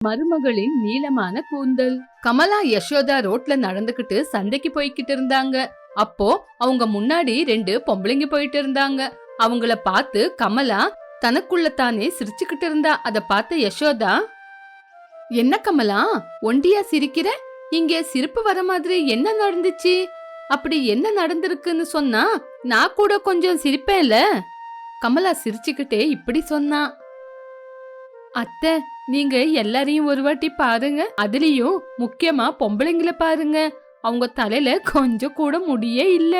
மருமகளின் நீளமான கூந்தல். கமலா யசோதா ரோட்ல நடந்துகிட்டு சந்தைக்கு போய்கிட்டு இருந்தாங்க. அப்போ அவங்க முன்னாடி 2 பொம்பளைங்க போயிட்டு இருந்தாங்க. அவங்கள பார்த்து கமலா தனக்குள்ள தானே சிரிச்சுக்கிட்டு இருந்தா. அத பார்த்த யசோதா, என்ன கமலா ஒண்டியா சிரிக்கிற? இங்க சிரிப்பு வர மாதிரி என்ன நடந்துச்சு? அப்படி என்ன நடந்திருக்குன்னு சொன்னா நான் கூட கொஞ்சம் சிரிப்பேன்ல. கமலா சிரிச்சுக்கிட்டே இப்படி சொன்னா, அத்தை, நீங்க எல்லாரையும் ஒரு வாட்டி பாருங்க. அதுலயும் முக்கியமா பொம்பளைங்கள பாருங்க. அவங்க தலையில கொஞ்சம் கூட முடியே இல்ல.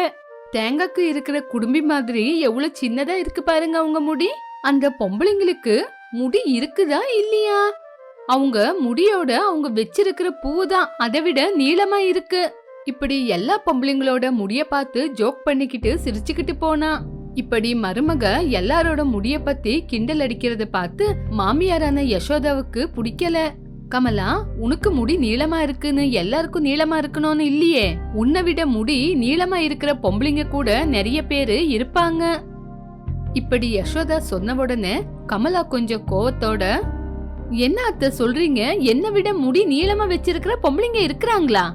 தேங்காய்க்கு இருக்கிற குடும்பி மாதிரி எவ்வளவு சின்னதா இருக்கு பாருங்க அவங்க முடி. அந்த பொம்பளைங்களுக்கு முடி இருக்குதா இல்லையா? அவங்க முடியோட அவங்க வச்சிருக்கிற பூதான் அதை விட நீளமா இருக்கு. இப்படி எல்லா பொம்பளைங்களோட முடிய பார்த்து ஜோக் பண்ணிக்கிட்டு சிரிச்சுக்கிட்டு போனா. இப்படி மருமக எல்லாரோட முடிய பத்தி கிண்டல் அடிக்கிறத பார்த்து மாமியாரான யசோதாவுக்கு பிடிக்கல. கமலா, உனக்கு முடி நீளமா இருக்குன்னு எல்லாருக்கும் நீளமா இருக்கணும்னு இல்லையே. உன்னை விட முடி நீளமா இருக்கிற பொம்பளைங்க கூட நிறைய பேரு இருப்பாங்க. இப்படி யசோதா சொன்ன உடனே கமலா கொஞ்சம் கோவத்தோட, என்ன அத்தை சொல்றீங்க? என்னை விட முடி நீளமா வச்சிருக்கிற பொம்பளைங்க இருக்கிறாங்களா?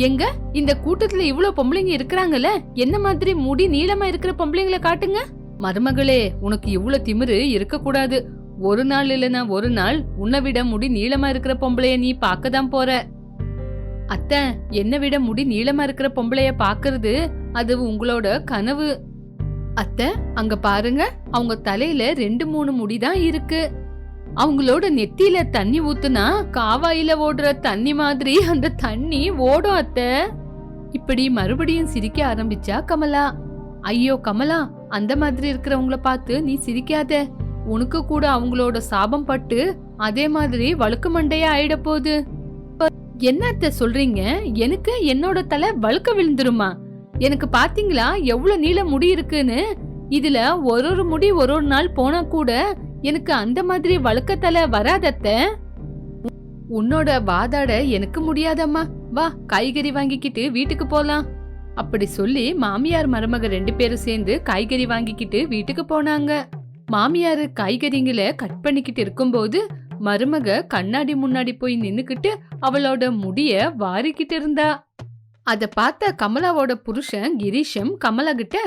எங்க இந்த கூட்டத்துல இவ்வளவு பொம்பளைங்க இருக்கிறாங்கல்ல, என்ன மாதிரி முடி நீளமா இருக்கிற பொம்பளைங்களை காட்டுங்க. மருமகளே, உனக்கு இவ்வளவு திமிரு இருக்க கூடாது. ஒரு நாள் இல்லனா ஒரு நாள் உன்னை விட முடி நீளமா இருக்கிற பொம்பளைய நீ பார்க்கதான் போற. அத்தை, என்னை விட முடி நீளமா இருக்கிற பொம்பளைய பாக்குறது அது உங்களோட கனவு. அத்தை, அங்க பாருங்க, அவங்க தலையில 2-3 முடிதான் இருக்கு. அவங்களோட நெத்தியில தண்ணி ஊத்துனா காவாயில ஓடுற தண்ணி மாதிரி அந்த தண்ணி ஓடும் அத்தை. இப்படி மறுபடியும் சிரிக்க ஆரம்பிச்சா கமலா. ஐயோ கமலா, அந்த மாதிரி இருக்கிறவங்கள பார்த்து நீ சிரிக்காத. உனக்கு கூட அவங்களோட சாபம் பட்டு அதே மாதிரி வழுக்கு மண்டையா ஆயிட போகுது. என்ன அத்தை சொல்றீங்க? எனக்கு என்னோட தலை வழுக்க விழுந்துருமா? எனக்கு பாத்தீங்களா எவ்வளவு நீள முடி இருக்குன்னு? இதுல ஒரு முடி ஒரு நாள் போனா கூட எனக்கு அந்த மாதிரி வழுக்கத்தலை வராதத்த. உன்னோட வாதாட எனக்கு முடியாதம்மா. வா, காய்கறி வாங்கிக்கிட்டு வீட்டுக்கு போலாம். அப்படி சொல்லி மாமியார் மருமக 2 பேரும் சேர்ந்து காய்கறி வாங்கிக்கிட்டு வீட்டுக்கு போனாங்க. மாமியாரு காய்கறிங்களை கட் பண்ணிக்கிட்டு இருக்கும்போது மருமக கண்ணாடி முன்னாடி போய் நின்னுக்கிட்டு அவளோட முடிய வாரிக்கிட்டு இருந்தா. அத பார்த்த கமலாவோட புருஷன் கிரீஷம் கமலா கிட்ட,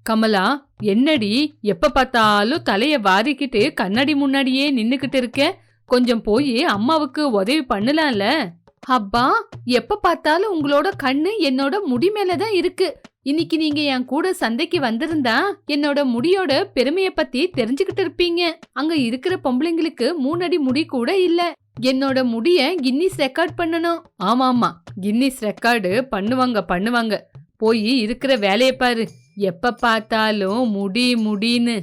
கமலா, என்னடி எப்ப பார்த்தாலும் தலைய வாரிக்கிட்டு கண்ணாடி முன்னாடியே நின்னுக்கிட்டு இருக்க? கொஞ்சம் போய் அம்மாவுக்கு உதவி பண்ணலாம்ல. அப்பா, எப்ப பார்த்தாலும் உங்களோட கண்ணு என்னோட முடி மேலதான் இருக்கு. இன்னைக்கு நீங்க என் கூட சந்தைக்கு வந்திருந்தா என்னோட முடியோட பெருமைய பத்தி தெரிஞ்சுக்கிட்டு இருப்பீங்க. அங்க இருக்கிற பொம்பளைங்களுக்கு 3 அடி முடி கூட இல்ல. என்னோட முடிய கின்னிஸ் ரெக்கார்ட் பண்ணணும். ஆமாமா, கின்னிஸ் ரெக்கார்டு பண்ணுவாங்க. போய் இருக்கிற வேலைய பாரு. எப்ப பார்த்தாலும் முடி முடின்னு.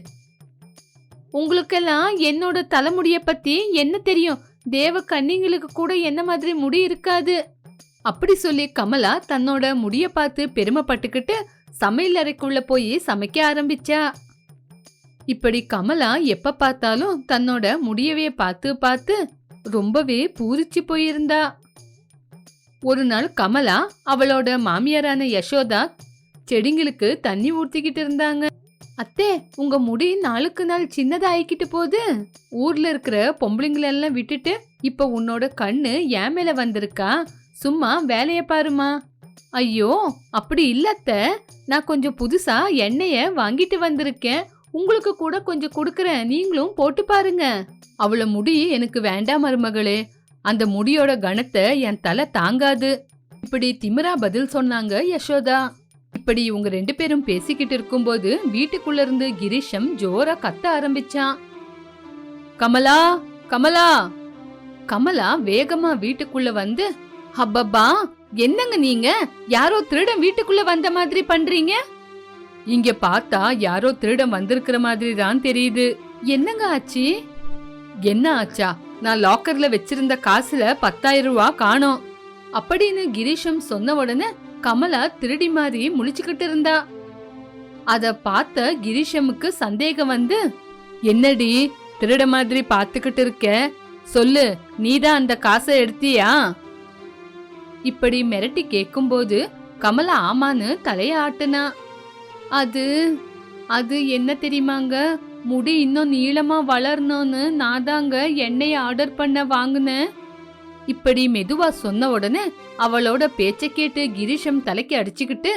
உங்களுக்கெல்லாம் என்னோட தலைமுடிய பத்தி என்ன தெரியும்? தேவ கன்னிங்களுக்கு கூட என்ன மாதிரி முடி இருக்காது. அப்படி சொல்லி கமலா தன்னோட முடிய பார்த்து பெருமைப்பட்டுக்கிட்டு சமையல் அறைக்குள்ள போய் சமைக்க ஆரம்பிச்சா. இப்படி கமலா எப்ப பார்த்தாலும் தன்னோட முடியவே பார்த்து ரொம்பவே பூரிச்சு போயிருந்தா. ஒரு நாள் கமலா அவளோட மாமியாரான யசோதா செடிங்களுக்கு தண்ணி ஊத்திக்கிட்டு இருந்தாங்க. அத்தே, உங்க முடி நாளுக்கு நாள் சின்னதா ஆயிக்கிட்டு போகுது. ஊர்ல இருக்கிற பொம்பளைங்களெல்லாம் விட்டுட்டு இப்ப உன்னோட கண்ணு என் மேல வந்திருக்கா. சும்மா வேலைய பாருமா. ஐயோ, அப்படி இல்லத்த, நான் கொஞ்சம் புதுசா எண்ணெய வாங்கிட்டு வந்திருக்கேன். உங்களுக்கு கூட கொஞ்சம் கொடுக்கறேன், நீங்களும் போட்டு பாருங்க. அவள முடி எனக்கு வேண்டாம் மருமகளே. அந்த முடியோட கணத்தை என் தலை தாங்காது. இப்படி திமிரா பதில் சொன்னாங்க யசோதா. இப்படி இவங்க 2 பேரும் பேசிக்கிட்டு இருக்கும்போது வீட்டுக்குள்ள இருந்து கிரீஷம் ஜோரா கத்த ஆரம்பிச்சான். கமலா, கமலா. கமலா வேகமா வீட்டுக்குள்ள வந்து, அப்பப்பா, என்னங்க நீங்க? யாரோ திருடன் வீட்டுக்குள்ள வந்த மாதிரி பண்றீங்க. இங்க பார்த்தா யாரோ திருடன் வந்திருக்கிற மாதிரி தான் தெரியுது. என்னங்க ஆச்சு? என்ன ஆச்சா? நான் லாக்கர்ல வச்சிருந்த காசுல 10,000 ரூபாய் காணோம் அப்படின்னு கிரீஷம் சொன்ன உடனே கமலா திருடி மாதிரி முழிச்சுக்கிட்டு இருந்தா. அத பார்த்த கிரீஷமுக்கு சந்தேகம் வந்து, என்னடி திருட மாதிரி பாத்துக்கிட்டு இருக்க? சொல்லு, நீதான் அந்த காசை எடுத்தியா? இப்படி மிரட்டி கேக்கும்போது கமலா ஆமான்னு தலைய ஆட்டுனா. அது என்ன தெரியுமாங்க, முடி இன்னும் நீளமா வளரணும்னு நான் தாங்க எண்ணெயை ஆர்டர் பண்ண வாங்குனேன். இப்படி மெதுவா சொன்ன உடனே அவளோட பேச்ச கேட்டு கிரீஷம் தலைக்கு அடிச்சுக்கிட்டு,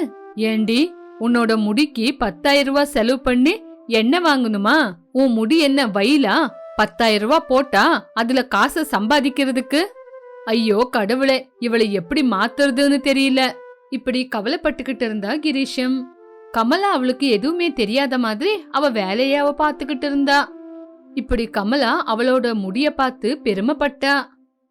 ஏண்டி உன்னோட முடிக்கு 10,000 ரூபாய் செலவு பண்ணி எண்ணெய் வாங்கணுமா? உன் முடி என்ன வயலா? 10,000 ரூபாய் போட்டா அதுல காசை சம்பாதிக்கிறதுக்கு? ஐயோ கடவுளே, இவளை எப்படி மாத்துறதுன்னு தெரியல. இப்படி கவலைப்பட்டுக்கிட்டு இருந்தா கிரீஷம். கமலா அவளுக்கு எதுவுமே தெரியாத மாதிரி அவ வேலைய அவ பாத்துக்கிட்டு இருந்தா. இப்படி கமலா அவளோட முடிய பார்த்து பெருமைப்பட்டா.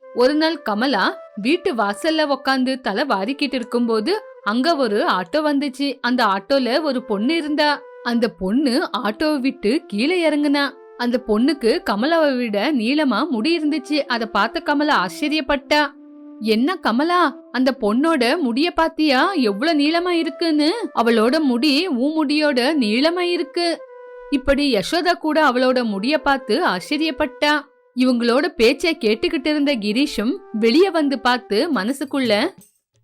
ஒரு நாள் கமலா வீட்டு வாசல்ல உக்காந்து தலை வாரிக்கிட்டு இருக்கும்போது அங்க ஒரு ஆட்டோ வந்துச்சு. அந்த ஆட்டோல ஒரு பொண்ணு இருந்தா. அந்த பொண்ணு ஆட்டோவை விட்டு கீழே இறங்குனா. அந்த பொண்ணுக்கு கமலாவை விட நீளமா முடி இருந்துச்சு. அத பார்த்த கமலா ஆச்சரியப்பட்டா. என்ன கமலா, அந்த பொண்ணோட முடிய பாத்தியா எவ்வளவு நீளமா இருக்குன்னு? அவளோட முடி உன் முடியோட நீளமா இருக்கு. இப்படி யசோதா கூட அவளோட முடிய பார்த்து ஆச்சரியப்பட்டா. இவங்களோட பேச்சை கேட்டுக்கிட்டு இருந்த கிரீஷும் வெளியே வந்து பார்த்து மனசுக்குள்ள,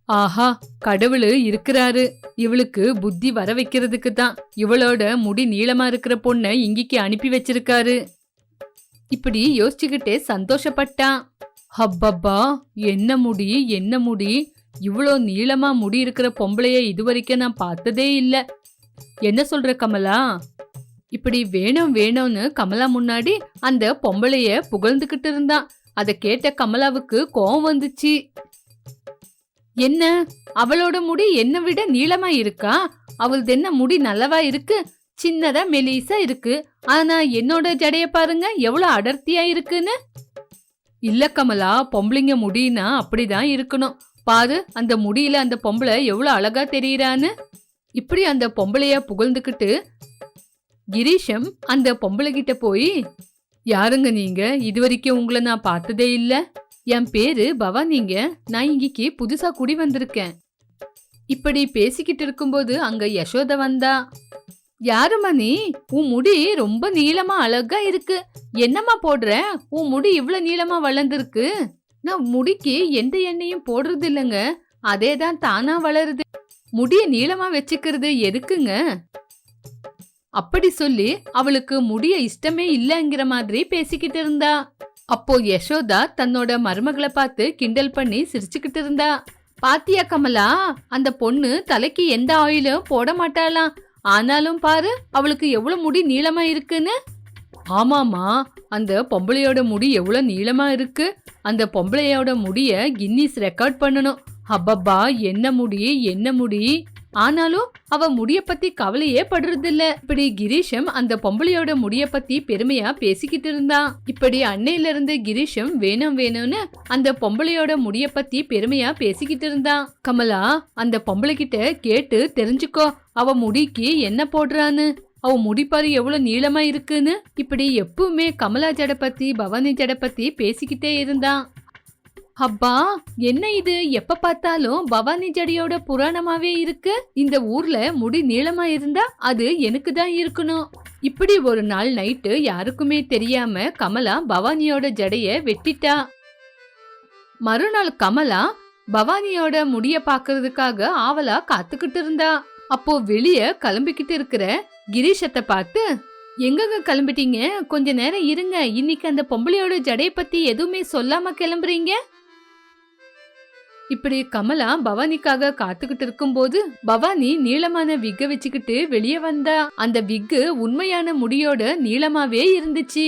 ஆஹா கடவுளு இருக்கிறாரு, இவளுக்கு புத்தி வர வைக்கிறதுக்கு தான் இவளோட முடி நீளமா இருக்கிற பொண்ண இங்கிக்கு அனுப்பி வச்சிருக்காரு. இப்படி யோசிச்சுக்கிட்டே சந்தோஷப்பட்டான். ஹப்பப்பா, என்ன முடி என்ன முடி, இவ்வளோ நீளமா முடி இருக்கிற பொம்பளைய இதுவரைக்கும் நான் பார்த்ததே இல்ல. என்ன சொல்ற கமலா? இப்படி வேணும் வேணும்னு கமலா முன்னாடி அந்த பொம்பளைய புகழ்ந்துகிட்டு இருந்தான். அத கேட்ட கமலாவுக்கு கோவம் வந்துச்சு. என்ன, அவளோட முடி என்ன விட நீளமா இருக்கா? அவளது என்ன முடி நல்லவா இருக்கு, சின்னதா மெலிசா இருக்கு. ஆனா என்னோட ஜடைய பாருங்க எவ்வளவு அடர்த்தியா இருக்குன்னு. இல்ல கமலா, பொம்பளைங்க முடினா அப்படிதான் இருக்கணும். பாரு அந்த முடியில அந்த பொம்பளை எவ்வளவு அழகா தெரியறான்னு. இப்படி அந்த பொம்பளைய புகழ்ந்துகிட்டு கிரீஷம் அந்த பொம்பளை கிட்ட போய், யாருங்க நீங்க? இதுவரைக்கும் உங்களை நான் பார்த்ததே இல்ல. என் பேரு பவானிங்க, நான் இங்கிக்கு புதுசா குடி வந்திருக்கேன். இப்படி பேசிக்கிட்டு இருக்கும்போது அங்க யசோதா வந்தா. யாருமா நீ? உன் முடி ரொம்ப நீளமா அழகா இருக்கு. என்னம்மா போடுற? உன் முடி இவ்வளவு நீளமா வளர்ந்துருக்கு. நான் முடிக்கு எந்த எண்ணெயும் போடுறது இல்லைங்க, அதேதான் தானா வளருது. முடிய நீளமா வச்சுக்கிறது எதுக்குங்க? அப்படி சொல்லி அவளுக்கு முடிய இஷ்டமே இல்லங்கிற மாதிரி பேசிக்கிட்டு இருந்தா. அப்போ யசோதா தன்னோட மருமகளை பார்த்து கிண்டல் பண்ணி சிரிச்சுக்கிட்டு இருந்தா. பாத்தியா கமலா, அந்த பொண்ணு தலைக்கு எந்த ஆயிலும் போட மாட்டாளாம். ஆனாலும் பாரு அவளுக்கு எவ்வளவு முடி நீளமா இருக்குன்னு. ஆமாமா, அந்த பொம்பளையோட முடி எவ்வளவு நீளமா இருக்கு. அந்த பொம்பளையோட முடிய கின்னிஸ் ரெக்கார்ட் பண்ணணும். அப்பப்பா, என்ன முடி என்ன முடி. ஆனாலும் அவ முடிய பத்தி கவலையே படுறது இல்ல. இப்படி கிரீஷம் அந்த பொம்பளையோட முடிய பத்தி பெருமையா பேசிக்கிட்டு இருந்தான். இப்படி அன்னையில இருந்து கிரீஷம் வேணும் வேணும்னு அந்த பொம்பளையோட முடிய பத்தி பெருமையா பேசிக்கிட்டு இருந்தான். கமலா, அந்த பொம்பளை கிட்ட கேட்டு தெரிஞ்சுக்கோ அவ முடிக்கு என்ன போடுறான்னு. அவ முடிப்பாரு எவ்வளவு நீளமா இருக்குன்னு. இப்படி எப்பவுமே கமலா ஜட பத்தி பவானி ஜட பத்தி பேசிக்கிட்டே இருந்தான். அப்பா, என்ன இது, எப்ப பார்த்தாலும் பவானி ஜடியோட புராணமாவே இருக்கு. இந்த ஊர்ல முடி நீளமா இருந்தா அது எனக்கு தான் இருக்கணும். இப்படி ஒரு நாள் நைட்டு யாருக்குமே தெரியாம கமலா பவானியோட ஜடைய வெட்டிட்டா. மறுநாள் கமலா பவானியோட முடிய பாக்குறதுக்காக ஆவலா காத்துக்கிட்டு இருந்தா. அப்போ வெளிய கிளம்பிக்கிட்டு இருக்கிற கிரீஷத்தை பார்த்து, எங்கங்க கிளம்பிட்டீங்க? கொஞ்ச நேரம் இருங்க, இன்னைக்கு அந்த பொம்பளையோட ஜடைய பத்தி எதுவுமே சொல்லாம கிளம்புறீங்க. இப்படி கமலா பவானிக்காக காத்துக்கிட்டு இருக்கும்போது பவானி நீளமான விக்க வச்சுக்கிட்டு வெளியே வந்தா. அந்த விக்கு உண்மையான முடியோட நீளமாவே இருந்துச்சு.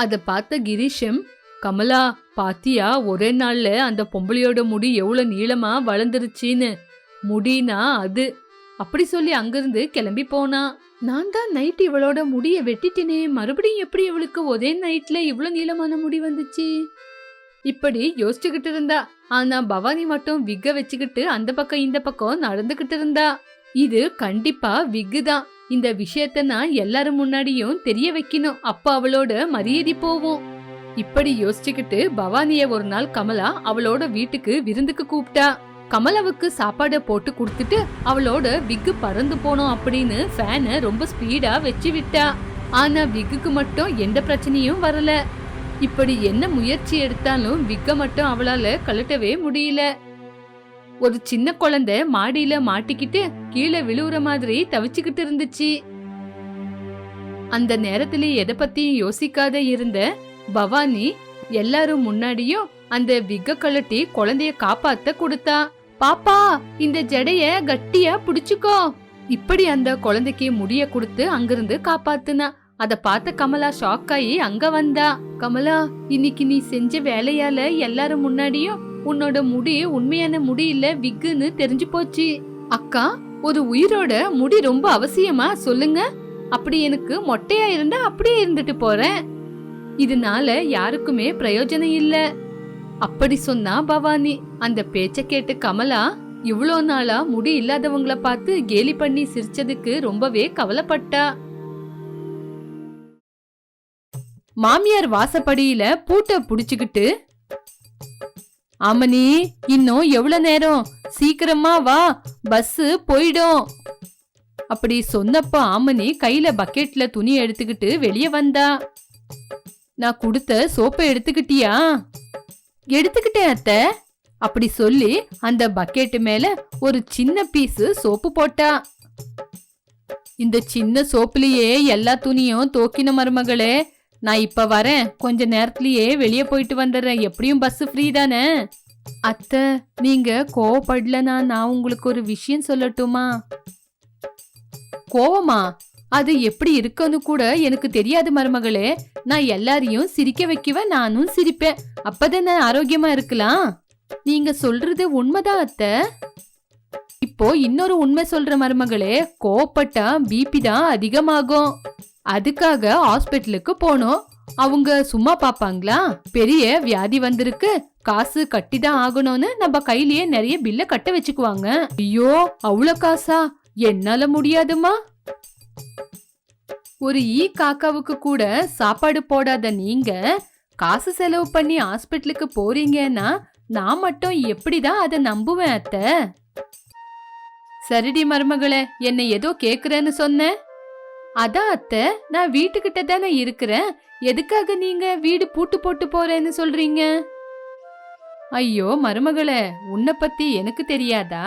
அத பார்த்த கிரீஷம், கமலா பாத்தியா, ஒரே நாள்ல அந்த பொம்பளையோட முடி எவ்வளவு நீளமா வளர்ந்துருச்சின்னு. முடினா அது. அப்படி சொல்லி அங்கிருந்து கிளம்பி போனா. நான் தான் நைட் இவளோட முடிய வெட்டிட்டேனே, மறுபடியும் எப்படி இவளுக்கு ஒரே நைட்ல இவ்வளவு நீளமான முடி வந்துச்சு? இப்படி யோசிச்சுக்கிட்டு இருந்தா. ஆனா பவானி மட்டும் விக்க வச்சுக்கிட்டு அந்த பக்கம் இந்த பக்கம் நடந்துகிட்டு இருந்தா. இது கண்டிப்பா விக்கு தான். இந்த விஷயத்த நான் எல்லாரும் முன்னாடியும் தெரிய வைக்கணும், அப்ப அவளோட மரியாதை போவும். இப்படி யோசிச்சுக்கிட்டு பவானிய ஒரு நாள் கமலா அவளோட வீட்டுக்கு விருந்துக்கு கூப்பிட்டா. கமலாவுக்கு சாப்பாட போட்டு கொடுத்துட்டு அவளோட விக்கு பறந்து போனோம் அப்படின்னு ஃபேனை ரொம்ப ஸ்பீடா வச்சு விட்டா. ஆனா விக்குக்கு மட்டும் எந்த பிரச்சனையும் வரல. இப்படி என்ன முயற்சி எடுத்தாலும் விக்க மட்டும் அவளால கழட்டவே முடியல. ஒரு சின்ன குழந்தை மாடியில மாட்டிக்கிட்டு கீழே விழுவுற மாதிரி தவிச்சுக்கிட்டு இருந்துச்சு. அந்த நேரத்திலே எதை பத்தியும் யோசிக்காத இருந்த பவானி எல்லாரும் முன்னாடியும் அந்த விக்க கழட்டி குழந்தைய காப்பாத்த கொடுத்தா. பாப்பா, இந்த ஜடைய கட்டியா புடிச்சுக்கோ. இப்படி அந்த குழந்தைக்கு முடிய கொடுத்து அங்கிருந்து காப்பாத்துனா. அத பார்த்த கமலா ஷாக் ஆகி அங்க வந்தா. கமலா, இன்னைக்கு நீ செஞ்ச வேலையால எல்லாரும் முன்னாடியும் உன்னோட முடி உண்மையான முடி இல்ல விக்குன்னு தெரிஞ்சு போச்சு. அக்கா, ஒரு உயிரோட முடி ரொம்ப அவசியமா சொல்லுங்க. அப்படி எனக்கு மொட்டையா இருந்தா அப்படியே இருந்துட்டு போறேன். இதனால யாருக்குமே பிரயோஜனம் இல்ல. அப்படி சொன்னா பவானி. அந்த பேச்ச கேட்டு கமலா இவ்வளோ நாளா முடி இல்லாதவங்கள பார்த்து கேலி பண்ணி சிரிச்சதுக்கு ரொம்பவே கவலைப்பட்டா. மாமியார் வாசப்படியில பூட்ட புடிச்சுக்கிட்டு, ஆமனி, இன்னும் எவ்வளவு நேரம்? சீக்கிரமா வா, பஸ் போயிடும். அப்படி சொன்னப்ப ஆமனி கையில பக்கெட்ல துணி எடுத்துக்கிட்டு வெளியே வந்தா. நான் கொடுத்த சோப்பை எடுத்துக்கிட்டியா? எடுத்துக்கிட்டேன் அத்தை. அப்படி சொல்லி அந்த பக்கெட் மேல ஒரு சின்ன பீஸ் சோப்பு போட்டா. இந்த சின்ன சோப்புலயே எல்லா துணியும் தோக்கின மருமகளே. நான் இப்ப வரேன், கொஞ்ச நேரத்திலேயே வெளியே போயிட்டு வந்துடுறேன். எப்படியும் பஸ் ஃப்ரீ தானே? அத்தை, நீங்க கோவப்படலனா நான் உங்களுக்கு ஒரு விஷயம் சொல்லட்டுமா? கோவமா? அது எப்படி இருக்குன்னு கூட எனக்கு தெரியாது மருமகளே. நான் எல்லாரையும் சிரிக்க வைக்குவேன், நானும் சிரிப்பேன். அப்பதானே ஆரோக்கியமா இருக்கலாம். நீங்க சொல்றது உண்மைதான் அத்தை. இப்போ இன்னொரு உண்மை சொல்ற மருமகளே, கோவப்பட்டா பிபி தான் அதிகமாகும். அதுக்காக ஹாஸ்பிட்டலுக்கு போனோம். அவங்க சும்மா பாப்பாங்களா? பெரிய வியாதி வந்திருக்கு, காசு கட்டிதான் ஆகணும்னு நம்ம கையிலேயே நிறைய பில்ல கட்ட வச்சுக்குவாங்க. ஐயோ, அவ்வளவு காசா? என்னால முடியாதுமா. ஒரு காக்காவுக்கு கூட சாப்பாடு போடாத நீங்க காசு செலவு பண்ணி ஹாஸ்பிட்டலுக்கு போறீங்கன்னா நான் மட்டும் எப்படிதான் அதை நம்புவேன் அத்தை? சரிடி மருமகளே, என்னை ஏதோ கேக்குறேன்னு சொன்ன. அதான் அத்தை, நான் வீட்டுக்கிட்ட தானே இருக்கிறேன். எதுக்காக நீங்க வீடு பூட்டு போட்டு போறேன்னு சொல்றீங்க? ஐயோ மருமகளே, உன்னை பத்தி எனக்கு தெரியாதா?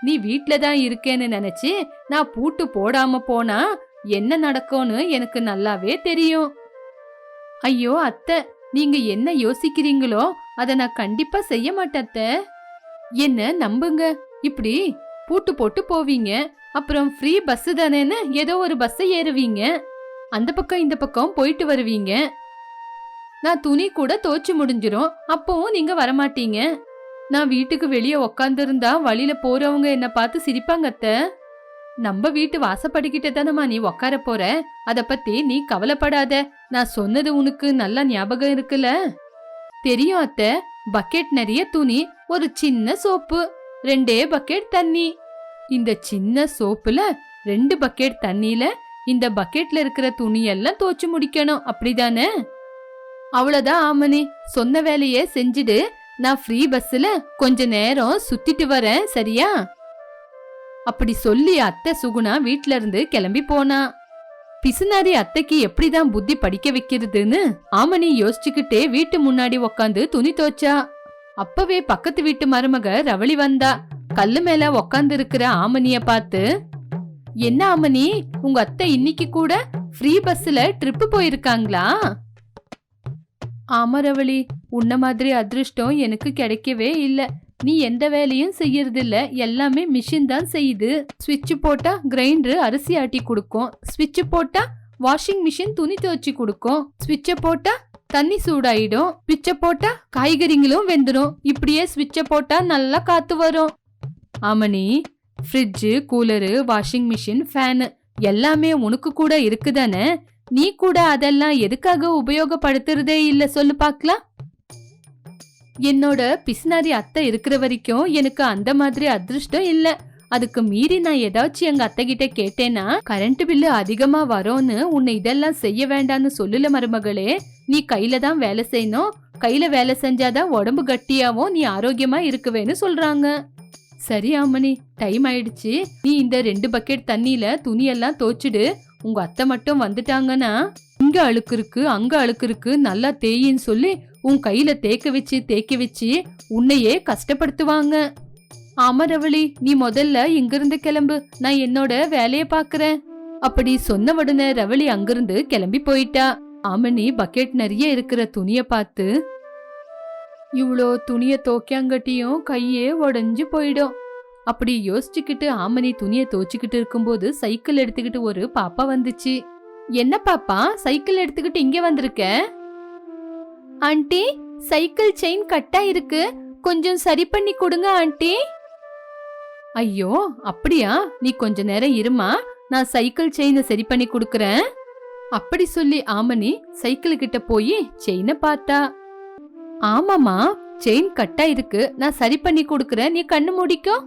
நீ வீட்ல தான் இருக்கேன்னு நினைச்சு நான் பூட்டு போடாம போனா என்ன நடக்கும்னு எனக்கு நல்லாவே தெரியும். ஐயோ அத்தை, நீங்க என்ன யோசிக்கிறீங்களோ அத நான் கண்டிப்பா செய்ய மாட்டேன். என்ன நம்புங்க. இப்படி பூட்டு போட்டு போவீங்க, அப்புறம் ஃப்ரீ பஸ் தானேன்னு ஏதோ ஒரு பஸ் ஏறுவீங்க, அந்த பக்கம் இந்த பக்கம் போயிட்டு வருவீங்க. நான் துணி கூட தோச்சு முடிஞ்சிரும், அப்பவும் நீங்க வரமாட்டீங்க. நான் வீட்டுக்கு வெளியே உக்காந்து இருந்தா வழியில போறவங்க என்ன பார்த்து சிரிப்பாங்க அத்தை. நம்ம வீட்டு வாசப்படிக்கிட்ட தானம்மா நீ உக்கார போற, அத பத்தி நீ கவலைப்படாத. நான் சொன்னது உனக்கு நல்லா ஞாபகம் இருக்குல்ல? தெரியும் அத்தை. பக்கெட் நிறைய துணி, ஒரு சின்ன சோப்பு, 2 பக்கெட் தண்ணி. இந்த சின்ன சோப்புல 2 பக்கெட் தண்ணியில இந்த பக்கெட்ல இருக்கிற துணி எல்லாம் தோச்சு முடிக்கணும், அப்படிதானே? அவ்வளவுதான் ஆமனி. சொன்ன வேலையே செஞ்சுடு. நான் ஃப்ரீ பஸ்ல கொஞ்ச நேரம் சுத்திட்டு வரேன், சரியா? அப்படி சொல்லி அத்தை சுகுணா வீட்ல இருந்து கிளம்பி போனா. பிசுனாரி அத்தைக்கு எப்படிதான் புத்தி படிக்க வைக்கிறதுன்னு ஆமனி யோசிச்சுக்கிட்டே வீட்டு முன்னாடி உக்காந்து துணி தோச்சா. அப்பவே பக்கத்து வீட்டு மருமக ரவளி வந்தா. கல்லு மேல உக்காந்து இருக்கிற ஆமனிய பார்த்து, என்ன ஆமனி, உங்க அத்தை இன்னைக்கு கூட ஃப்ரீ பஸ்ல ட்ரிப் போயிருக்காங்களா? ஆமா ரவளி, உன்ன மாதிரி அதிர்ஷ்டம் எனக்கு கிடைக்கவே இல்ல. நீ எந்த வேலையும் செய்யறது இல்ல, எல்லாமே மிஷின் தான் செய்யுது. ஸ்விட்ச் போட்டா கிரைண்டர் அரிசி ஆட்டி கொடுக்கும், ஸ்விட்ச் போட்டா வாஷிங் மிஷின் துணி துவச்சி கொடுக்கும், ஸ்விட்ச போட்டா தண்ணி சூடாயிடும், ஸ்விட்ச போட்டா காய்கறிகளும் வெந்துடும். இப்படியே ஸ்விட்ச போட்டா நல்லா காத்து வரும். Omni, fridge, cooler, washing machine, fan எல்லாமே உனக்கு கூட இருக்குதானே? நீ கூட அதெல்லாம் எதுக்காக உபயோகப்படுத்துறதே இல்ல சொல்லு பாக்கலாம்? என்னோட பிசுனாரி அத்தை இருக்கிற வரைக்கும் எனக்கு அந்த மாதிரி அதிர்ஷ்டம் இல்ல. அதுக்கு மீறி நான் ஏதாச்சும் எங்க அத்தை கிட்ட கேட்டேன்னா கரண்ட் பில்லு அதிகமா வரும்னு உன்னை இதெல்லாம் செய்ய வேண்டான்னு சொல்லல மருமகளே. நீ கையில தான் வேலை செய்யணும், கையில வேலை செஞ்சாதான் உடம்பு கட்டியாவும் நீ ஆரோக்கியமா இருக்குவேன்னு சொல்றாங்க. சரி ஆமணி, டைம் ஆயிடுச்சு. நீ இந்த 2 பக்கெட் தண்ணியில துணியெல்லாம் தோச்சிடு. உங்க அத்தை மட்டும் வந்துட்டாங்கன்னா இங்க அழுக்கு இருக்கு அங்க அழுக்கு இருக்கு நல்லா தேயின்னு சொல்லி உன் கையில தேக்க வச்சு உன்னையே கஷ்டப்படுத்துவாங்க. ஆமா ரவளி, நீ முதல்ல இங்கிருந்து கிளம்பு, நான் என்னோட வேலைய பாக்குறேன். அப்படி சொன்ன உடனே ரவளி அங்கிருந்து கிளம்பி போயிட்டா. ஆமனி பக்கெட் நிறைய இருக்கிற துணிய பார்த்து, இவ்ளோ துணிய தோக்கியாங்கட்டியும் கையே உடைஞ்சு போயிடும். அப்படி யோசிச்சுக்கிட்டு ஆமனி துணிய தோச்சுக்கிட்டு இருக்கும்போது சைக்கிள் எடுத்துக்கிட்டு ஒரு பாப்பா வந்துச்சு. என்ன பாப்பா சைக்கிள் எடுத்துக்கிட்டு இங்க வந்திருக்க? ஆண்டி, சைக்கிள் செயின் கட்டா இருக்கு, கொஞ்சம் சரி பண்ணி கொடுங்க ஆண்டி. ஐயோ அப்படியா, நீ கொஞ்ச நேரம் இருமா, நான் சைக்கிள் செயினை சரி பண்ணி கொடுக்கறேன். அப்படி சொல்லி ஆமனி சைக்கிள் கிட்ட போய் செயினை பார்த்தா. ஆமாமா, செயின் கட்டா இருக்கு, நான் சரி பண்ணி கொடுக்கறேன், நீ கண்ணு மூடிக்கோ.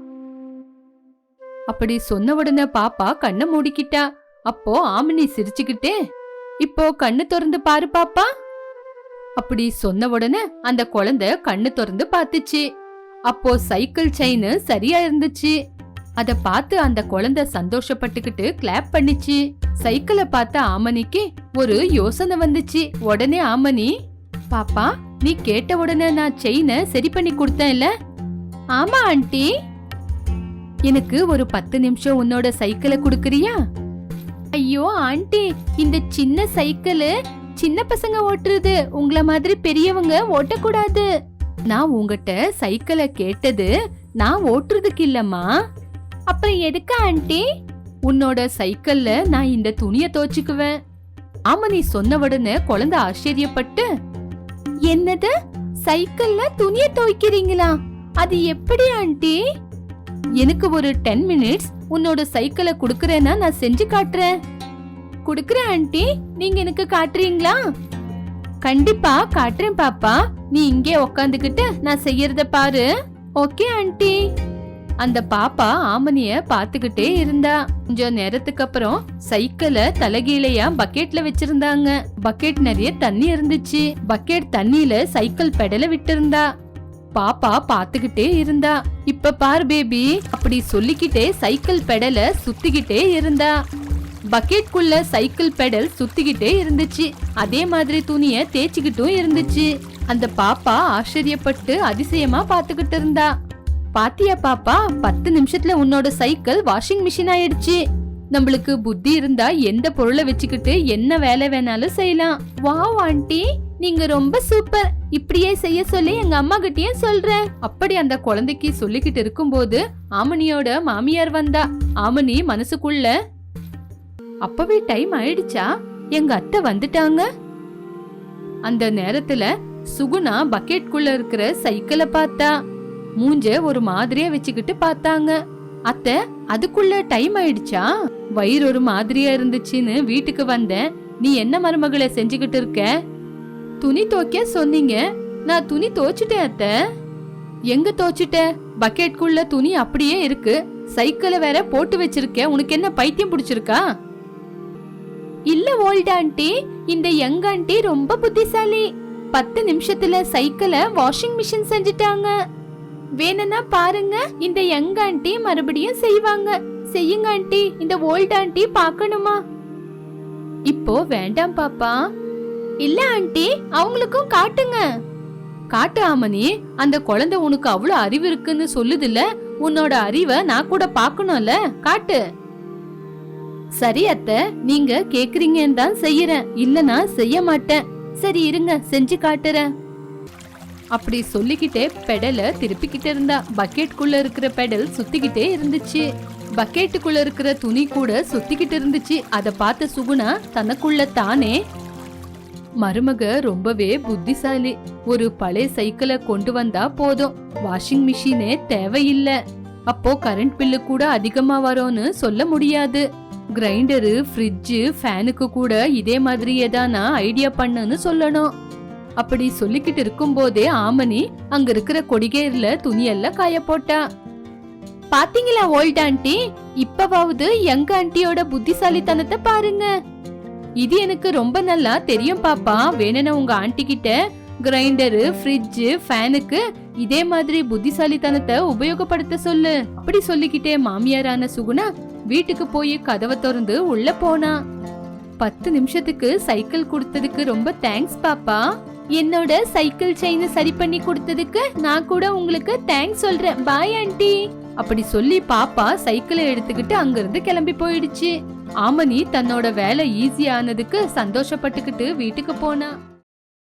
அப்படி சொன்ன உடனே பாப்பா கண்ணை மூடிக்கிட்டா. அப்போ ஆமனி சிரிச்சுக்கிட்டே, இப்போ கண்ணு திறந்து பாரு பாப்பா. அப்படி சொன்ன உடனே அந்த குழந்தை கண்ணு திறந்து பாத்துச்சு. அப்போ சைக்கிள் செயின் சரியா இருந்துச்சு. அத பார்த்து அந்த குழந்தை சந்தோஷப்பட்டுக்கிட்டு கிளாப் பண்ணிச்சு. சைக்கிளை பார்த்த ஆமனிக்கு ஒரு யோசனை வந்துச்சு. உடனே ஆமனி, பாப்பா நீ கேட்ட உடனே நான் செயினை சரி பண்ணி கொடுத்தேன்ல? ஆமா ஆண்டி. எனக்கு ஒரு 10 நிமிஷம் உன்னோட சைக்கிளை குடுக்கறியா? ஐயோ ஆண்டி, இந்த சின்ன சைக்கிள் சின்ன பசங்க ஓட்டுறது, உங்கள மாதிரி பெரியவங்க ஓட்டக்கூடாது. நான் உங்ககிட்ட சைக்கிளை கேட்டது நான் ஓட்டுறதுக்கு இல்லம்மா. அப்புறம் எதுக்கு ஆண்டி? உன்னோட சைக்கிள்ல நான் இந்த துணிய தோச்சுக்குவேன். ஆமா, நீ சொன்ன உடனே குழந்தை ஆச்சரியப்பட்டு, என்னது சைக்கிள்ல துணிய துவைக்கிறீங்களா? அது எப்படி ஆண்டி? எனக்கு ஒரு 10 மினிட்ஸ் உன்னோட சைக்கிளை குடுக்கறேன்னா நான் செஞ்சு காட்டுறேன். குடுக்கறேன் ஆண்டி, நீங்க எனக்கு காட்டுறீங்களா? கண்டிப்பா காட்டுறேன் பாப்பா, நீ இங்கே உக்காந்துக்கிட்டு நான் செய்யறத பாரு. Okay aunty. அந்த பாப்பா ஆமனிய பாத்துக்கிட்டே இருந்தா. கொஞ்ச நேரத்துக்கு அப்புறம் சைக்கிளை தலகீழையா பக்கெட்ல வச்சிருந்தாங்க. பக்கெட் நிறைய தண்ணி இருந்துச்சு. பக்கெட் தண்ணியில சைக்கிள் பெடல விட்டு இருந்தா. பாப்பா பாத்துக்கிட்டே இருந்தா. இப்ப பாரு பேபி, அப்படி சொல்லிக்கிட்டே சைக்கிள் பெடல சுத்திக்கிட்டே இருந்தா. பக்கெட்குள்ள சைக்கிள் பெடல் சுத்திக்கிட்டே இருந்துச்சு. அதே மாதிரி துணிய தேய்ச்சிக்கிட்டும் இருந்துச்சு. அந்த பாப்பா ஆச்சரியப்பட்டு அதிசயமா பாத்துக்கிட்டு இருந்தா. பாத்தியா பாப்பா, 10 நிமிஷத்துல உன்னோட சைக்கிள் வாஷிங் மிஷின் ஆயிடுச்சு. நம்மளுக்கு புத்தி இருந்தா எந்த பொருளை வச்சுக்கிட்டு என்ன வேலை வேணாலும் செய்யலாம். வாவ் ஆண்டி, நீங்க ரொம்ப சூப்பர். இப்படியே செய்ய சொல்லி எங்க அம்மா கிட்டயும் சொல்றேன். அப்படி அந்த குழந்தைக்கு சொல்லிக்கிட்டு இருக்கும்போது ஆமனியோட மாமியார் வந்தா. ஆமனி மனசுக்குள்ள, அப்பவே டைம் ஆயிடுச்சா, எங்க அத்தை வந்துட்டாங்க. அந்த நேரத்துல சுகுணா பக்கெட்குள்ள இருக்கிற சைக்கிளை பார்த்தா. மூஞ்ச ஒரு மாதிரியா வச்சுக்கிட்டு பார்த்தாங்க. அத்தை, அதுக்குள்ள டைம் ஆயிடுச்சா? வயிறு ஒரு மாதிரியா இருந்துச்சுன்னு வீட்டுக்கு வந்தேன். நீ என்ன மருமகளை செஞ்சுக்கிட்டு இருக்க? துணி துவைக்க சொன்னீங்க, நான் துணி துவைச்சிட்டேன் அத்தை. எங்க துவைச்சிட்ட? பக்கெட்குள்ள துணி அப்படியே இருக்கு. சைக்கிளை வேற போட்டு வச்சிருக்க, உனக்கு என்ன பைத்தியம் பிடிச்சிருக்கா? இல்ல ஓல்ட் ஆண்டி, இந்த யங் ஆண்டி ரொம்ப புத்திசாலி. 10 நிமிஷத்துல சைக்கிளை வாஷிங் மிஷின் செஞ்சுட்டாங்க. வேணும்னா பாருங்க, இந்த யங் ஆண்டி மறுபடியும் செய்வாங்க. செய்யுங்க ஆண்டி, இந்த ஓல்ட் ஆண்டி பார்க்கணுமா? இப்போ வேண்டாம் பாப்பா. இல்ல ஆண்டி, அவங்களுக்கும் காட்டுங்க. காட்டு ஆமனி, அந்த குழந்தை உனக்கு அவ்வளவு அறிவு இருக்குன்னு சொல்லுதுல்ல, உன்னோட அறிவை நான் கூட பார்க்கணும்ல, காட்டு. சரி அத்தை, நீங்க கேக்குறீங்கன்னு தான் செய்யறேன், இல்லனா செய்ய மாட்டேன். சரி இருங்க, செஞ்சு காட்டுறேன். அப்படி சொல்லிக்கிட்டே பெடல திருப்பிக்கிட்டே இருந்தா. பக்கெட்குள்ள இருக்கிற பெடல் சுத்திக்கிட்டே இருந்துச்சு. பக்கெட்டுக்குள்ள இருக்கிற துணி கூட சுத்திக்கிட்டு இருந்துச்சு. அத பார்த்த சுகுணா தனக்குள்ள தானே, மருமக ரொம்பவே புத்திசாலி. ஒரு பழைய சைக்கிளை கொண்டு வந்தா போதும், வாஷிங் மிஷினே தேவையில்லை. அப்போ கரண்ட் பில்லு கூட அதிகமா வரும்னு சொல்ல முடியாது. கிரைண்டரு, ஃப்ரிட்ஜு, ஃபேனுக்கு கூட இதே மாதிரி ஏதானா ஐடியா பண்ணுன்னு சொல்லணும். அப்படி சொல்லிக்கிட்டு இருக்கும் போதே ஆமனி அங்க இருக்கிற கொடிகேர்ல துணியெல்லாம் காய போட்டா. பாத்தீங்களா ஓல்ட் ஆண்டி, இப்பவாவது யங் ஆண்டியோட புத்திசாலித்தனத்தை பாருங்க. இது எனக்கு ரொம்ப நல்லா தெரியும் பாப்பா. வேணும்னா உங்க ஆண்டி கிட்ட கிரைண்டரு, ஃப்ரிட்ஜு, ஃபேனுக்கு இதே மாதிரி புத்திசாலித்தனத்தை உபயோகப்படுத்த சொல்லு. அப்படி சொல்லிக்கிட்டே மாமியாரான சுகுணா வீட்டுக்கு போய் கதவை திறந்து உள்ள போனா. 10 நிமிஷத்துக்கு சைக்கிள் கொடுத்ததுக்கு ரொம்ப தேங்க்ஸ் பாப்பா. என்னோட சைக்கிள் செயின் சரி பண்ணி கொடுத்ததுக்கு நான் கூட உங்களுக்கு தேங்க்ஸ் சொல்றேன். Bye aunty. அப்படி சொல்லி பாப்பா சைக்கிளை எடுத்துக்கிட்டு அங்கிருந்து கிளம்பி போயிடுச்சு. ஆமனி தன்னோட வேலை ஈஸி ஆனதுக்கு சந்தோஷப்பட்டுக்கிட்டு வீட்டுக்கு போனா.